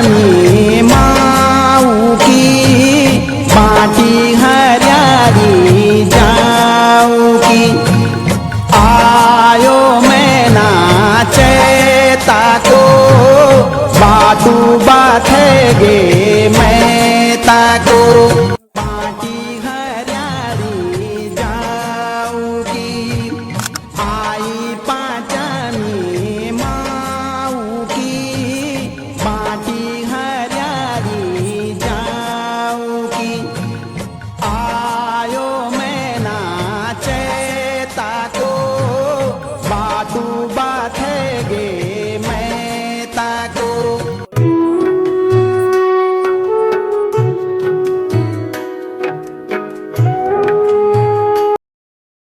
मी माऊ की माटी हरियाली जाऊ की आयो मैं नाचे ताको बातू बातेगे मैं ताको